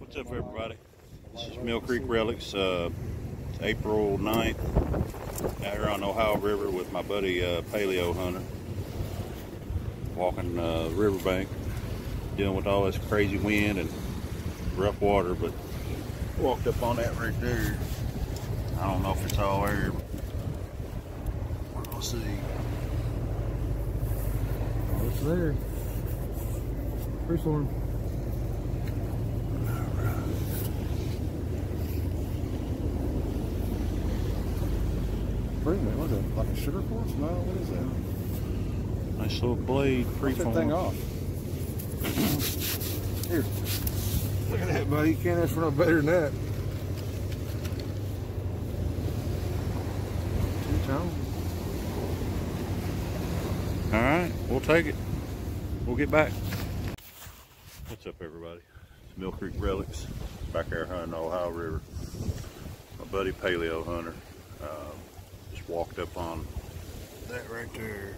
What's up, everybody? This is Mill Creek Relics. It's April 9th out here on the Ohio River with my buddy Paleo Hunter. Walking the riverbank, dealing with all this crazy wind and rough water, but walked up on that right there. I don't know if it's all air, but we're gonna see. Oh, it's there. Free storm. What is it? Like a sugar quartz? No, what is that? Nice little blade Freeform. That thing off. Here. Look at that, buddy. You can't ask for no better than that. Two-tone. All right, we'll take it. We'll get back. What's up, everybody? It's Mill Creek Relics. Back there hunting the Ohio River. My buddy Paleo Hunter. Just walked up on that right there.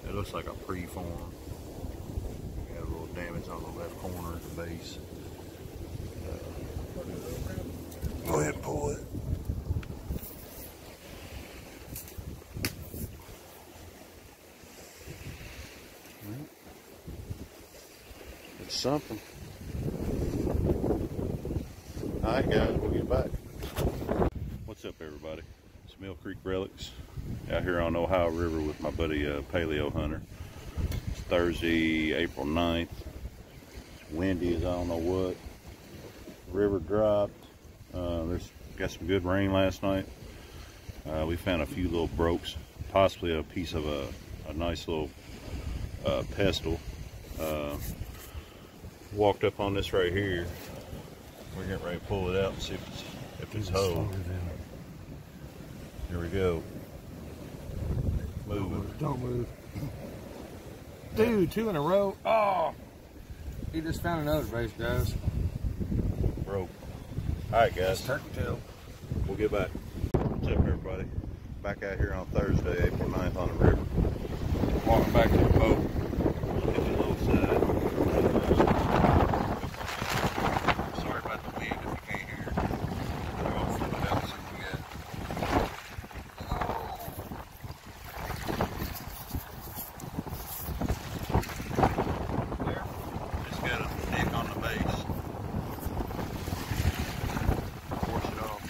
It looks like a preform. Got a little damage on the left corner at the base. Go ahead and pull it. It's something. Alright guys, we'll get back. What's up, everybody? It's Mill Creek Relics out here on Ohio River with my buddy Paleo Hunter. It's Thursday, April 9th. It's windy as I don't know what. The river dropped. There's got some good rain last night. We found a few little brokes, possibly a piece of a nice little pestle. Walked up on this right here. We're getting ready to pull it out and see if it's whole. Here we go. Moving. Don't move. Dude, two in a row. Oh! He just found another base, guys. Broke. Alright, guys. Turkey tail. We'll get back. What's up, everybody? Back out here on Thursday, April 9th on the river. Walking back to the boat. Hit the little side. Sorry about the wind if you can't hear it. I'm going to flip it out and see what we got. Just got a nick on the base. Force it off.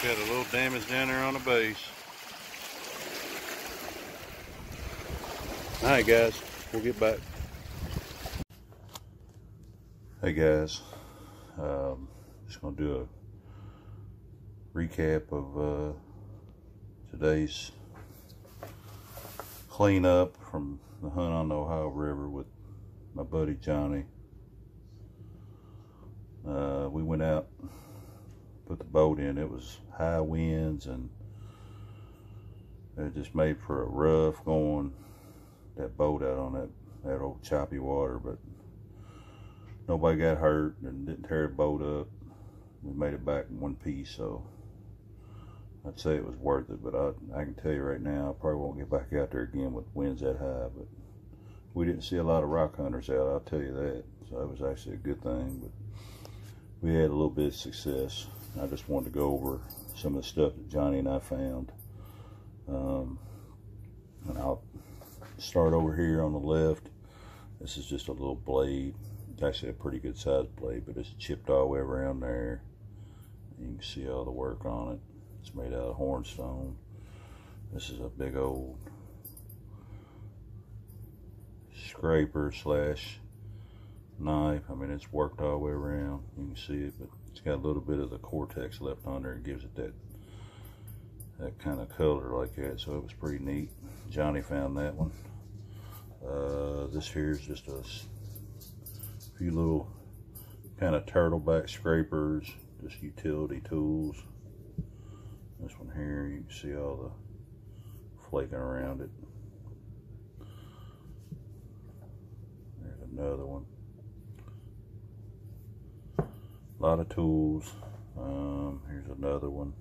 Got a little damage down there on the base. Alright guys, we'll get back. Hey guys, just gonna do a recap of today's cleanup from the hunt on the Ohio River with my buddy Johnny. We went out, put the boat in. It was high winds and it just made for a rough going that boat out on that old choppy water, but nobody got hurt and didn't tear the boat up. We made it back in one piece, so I'd say it was worth it. But I can tell you right now, I probably won't get back out there again with winds that high. But we didn't see a lot of rock hunters out, I'll tell you that. So it was actually a good thing. But we had a little bit of success. I just wanted to go over some of the stuff that Johnny and I found. And I'll start over here on the left. This is just a little blade. It's actually a pretty good sized blade, but it's chipped all the way around there. You can see all the work on it. It's made out of hornstone. This is a big old scraper slash knife. I mean, it's worked all the way around. You can see it, but it's got a little bit of the cortex left on there. It gives it that kind of color like that, so it was pretty neat. Johnny found that one. This here is just a few little kind of turtleback scrapers, just utility tools. This one here, you can see all the flaking around it. another one. A lot of tools. Here's another one.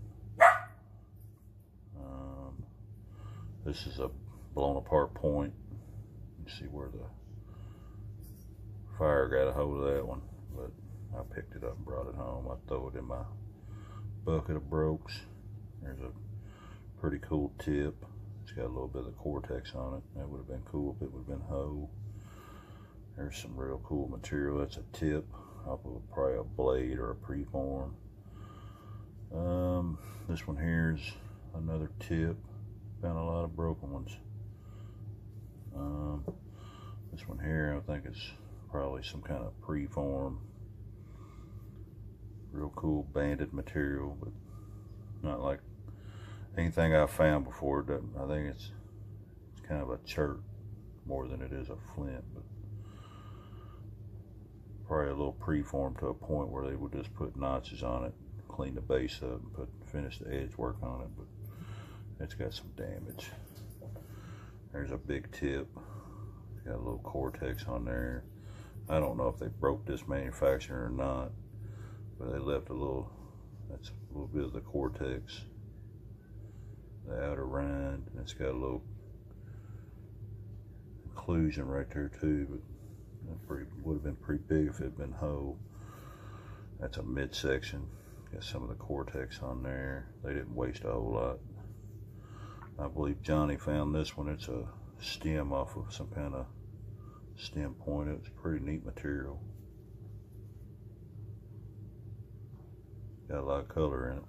This is a blown apart point. You see where the fire got a hold of that one, but I picked it up and brought it home. I throw it in my bucket of brokes. There's a pretty cool tip. It's got a little bit of Cortex on it. That would have been cool if it would have been whole. There's some real cool material. That's a tip off of probably a blade or a preform. This one here is another tip. Found a lot of broken ones. This one here, I think it's probably some kind of preform. Real cool banded material, but not like anything I've found before. I think it's kind of a chert more than it is a flint, but probably a little preform to a point where they would just put notches on it, clean the base up, and finish the edge work on it, but it's got some damage. There's a big tip. It's got a little Cortex on there. I don't know if they broke this manufacturer or not, but they left a little, that's a little bit of the Cortex, the outer rind, and it's got a little inclusion right there too, but would have been pretty big if it had been whole. That's a midsection. Got some of the Cortex on there. They didn't waste a whole lot. I believe Johnny found this one. It's a stem off of some kind of stem point. It's pretty neat material. Got a lot of color in it.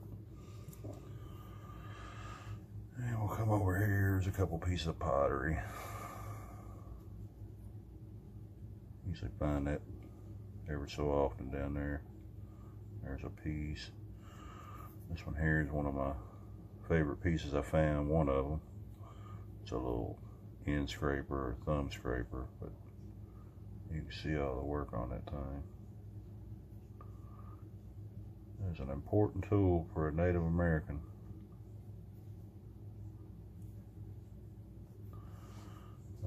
And we'll come over here. There's a couple pieces of pottery. Usually find that every so often down there. There's a piece. This one here is one of my favorite pieces I found, one of them. It's a little end scraper or thumb scraper, but you can see all the work on that thing. It's an important tool for a Native American.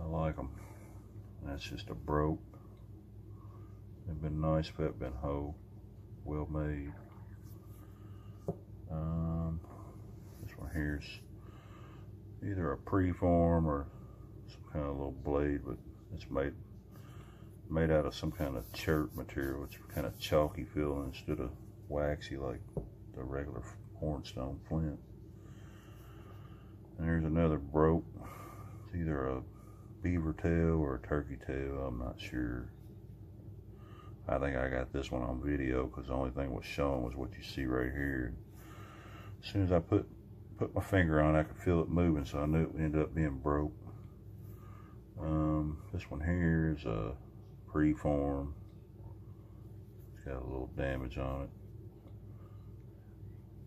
I like them. That's just a broke. They've been nice if they've been whole, well made. This one here's either a preform or some kind of little blade, but it's made out of some kind of chert material. It's kind of chalky feeling instead of waxy like the regular hornstone flint. And there's another broke. It's either a beaver tail or a turkey tail, I'm not sure. I think I got this one on video because the only thing was shown was what you see right here. As soon as I put my finger on it, I could feel it moving, so I knew it ended up being broke. This one here is a preform. It's got a little damage on it.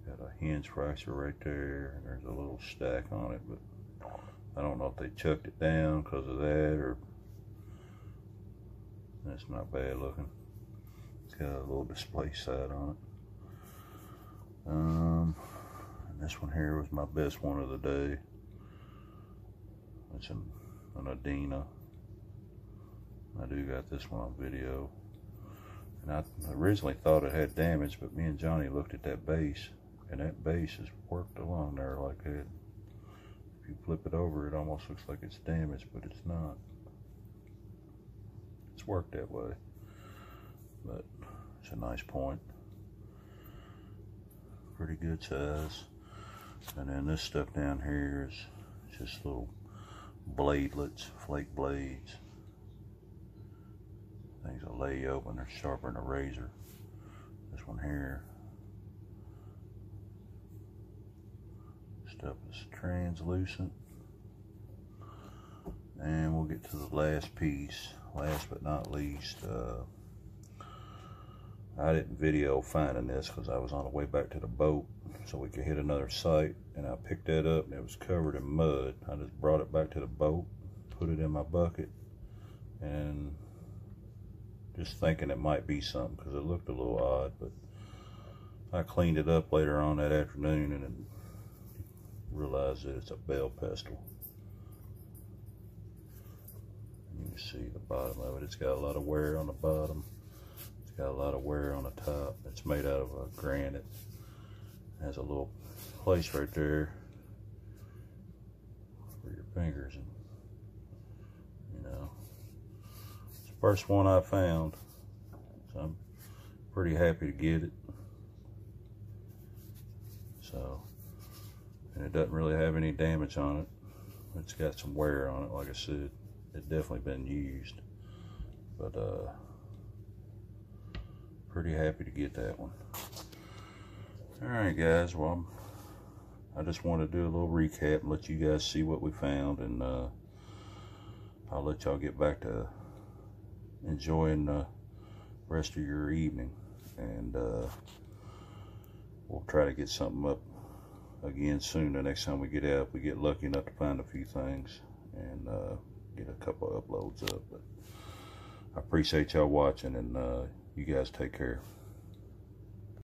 Got a hinge fracture right there, and there's a little stack on it, but I don't know if they chucked it down because of that, or that's not bad looking. It's got a little display side on it. And this one here was my best one of the day. It's an Adina. I do got this one on video. And I originally thought it had damage, but me and Johnny looked at that base, and that base is worked along there like that. If you flip it over, it almost looks like it's damaged, but it's not. It's worked that way, but it's a nice point. Pretty good size. And then this stuff down here is just little bladelets, flake blades. Things will lay you open, they're sharper than a razor. This one here, stuff is translucent. And we'll get to the last piece. Last but not least, I didn't video finding this because I was on the way back to the boat so we could hit another site, and I picked that up and it was covered in mud. I just brought it back to the boat, put it in my bucket, and just thinking it might be something because it looked a little odd, but I cleaned it up later on that afternoon and realized that it's a bell pestle. You can see the bottom of it. It's got a lot of wear on the bottom. It's got a lot of wear on the top. It's made out of granite. It has a little place right there for your fingers, and you know, it's the first one I found, so I'm pretty happy to get it. So, and it doesn't really have any damage on it. It's got some wear on it, like I said. It's definitely been used, but pretty happy to get that one. All right, guys. Well, I just want to do a little recap and let you guys see what we found, and I'll let y'all get back to enjoying the rest of your evening, and we'll try to get something up again soon. The next time we get out, if we get lucky enough to find a few things and get a couple of uploads up. But I appreciate y'all watching, and you guys take care.